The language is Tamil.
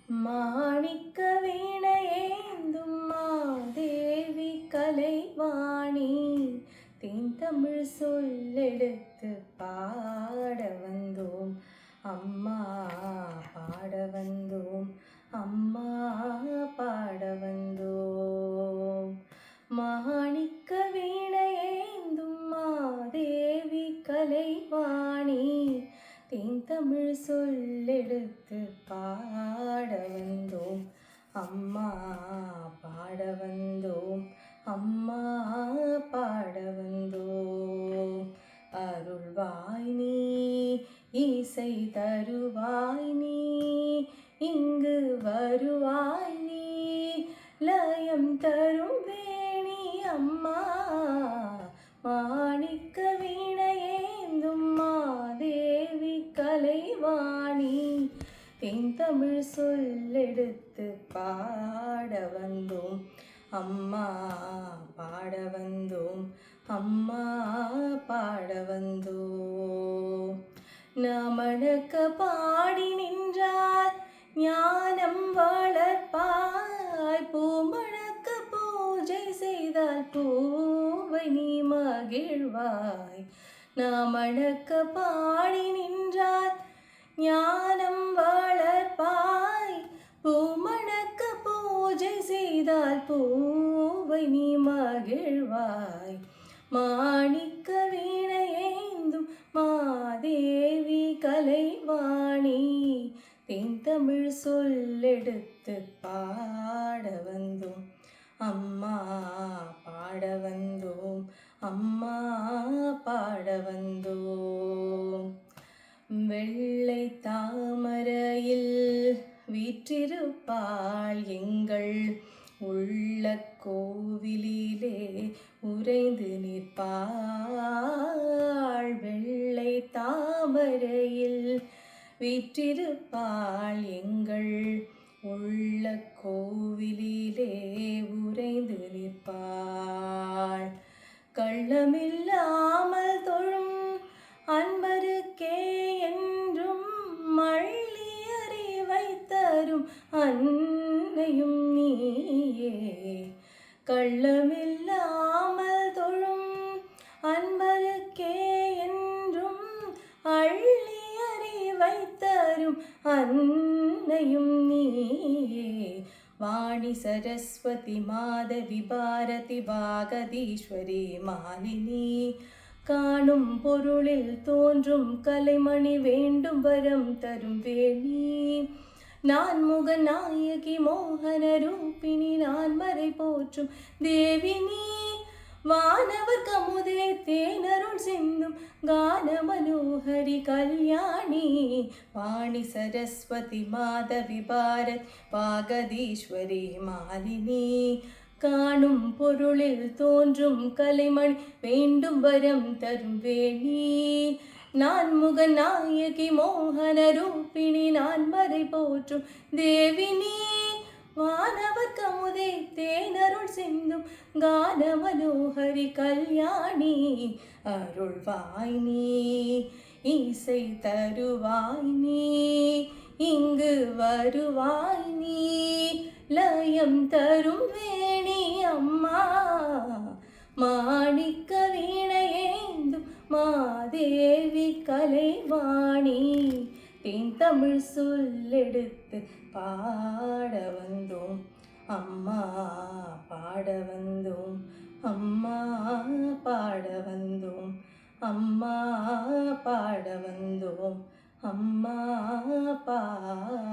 மாணிக்க வீணையேந்தும் மாதேவி கலைவாணி தேன்தமிழ் சொல்லெடுத்து பாட வந்தோம் அம்மா, பாட வந்தோம் அம்மா, பாட வந்தோம். மாணிக்க வீணையேந்தும் மாதேவி கலைவாணி தேன்தமிழ் சொல்லெடுத்து பாட வந்தோம் அம்மா, பாட வந்தோம் அம்மா, பாட வந்தோம். அருள்வாய் நீ, இசை தருவாய் நீ, இங்கு வருவாய் நீ, லயம் தரும் வேணி அம்மா. மாணிக்க வீணையேந்தும் மாதேவி கலைவாணி தேன்தமிழ் சொல்லெடுத்து பாட வந்தோம் அம்மா, பாட வந்தோம் அம்மா, பாட வந்தோம். நமணக்க பாடி நின்றால் ஞானம் வளர்ப்பாய், பூமணக்க பூஜை செய்தால் பூவை நீ மகிழ்வாய். நமணக்க பாடி நின்றால் ஞானம் வளர்ப்பாய், பூமணக்க பூஜை செய்தால் பூவை நீ மகிழ்வாய். மாணிக்க வீணையேந்தும் மாதேவி கலைவாணி தேன்தமிழ் சொல்லெடுத்து பாட வந்தோம் அம்மா, பாட வந்தோம் அம்மா, பாட வந்தோம். வெள்ளை தாமரையில் வீற்றிருப்பாள் எங்கள் உள்ள கோவிலிலே உறைந்து நிற்பாள். வெள்ளை தாமரையில் வீற்றிருப்பாள் எங்கள் உள்ள கோவிலிலே உறைந்து நிற்பாள். கள்ளமில்லாமல் தொழும் அன்பருக்கே என்றும் மள்ளி அறிவை தரும் அன்னையும் நீயே. கள்ளமில்லாமல் தொழும் அன்பருக்கே என்றும் அள்ளி அறிவை தரும் அன்னையும் நீயே. வாணி சரஸ்வதி மாதவி பாரதி வாகதீஸ்வரி மாலினி காணும் பொருளில் தோன்றும் கலைமணி வேண்டும் வரம் தரும் வேணி. நான் முக நாயகி மோகன ரூபிணி நான் மறை போற்றும் தேவினி. வானவர் கமுதே தேனருள் சிந்தும் கான மனோஹரி கல்யாணி. வாணி சரஸ்வதி மாதவி பாரத் வாகதீஸ்வரி மாலினி காணும் பொருளில் தோன்றும் கலைமணி வேண்டும் வரம் தரும் வேணி. நான் முக நாயகி மோகன ரூபிணி நான் மறை போற்றும் தேவினி. வானவர் கமுதே தேனருள் சிந்தும் கான மனோஹரி கல்யாணி. அருள்வாய் நீ, இசை தருவாய் நீ, இங்கு வருவாய் நீ, லயம் தரும் வேணி அம்மா. மாணிக்க வீணையேந்தும் மாதேவி கலைவாணி தேன்தமிழ் சொல்லெடுத்து பாட வந்தோம் அம்மா, பாட வந்தோம் அம்மா, பாட வந்தோம் அம்மா, பாட வந்தோம் அம்மா, பாட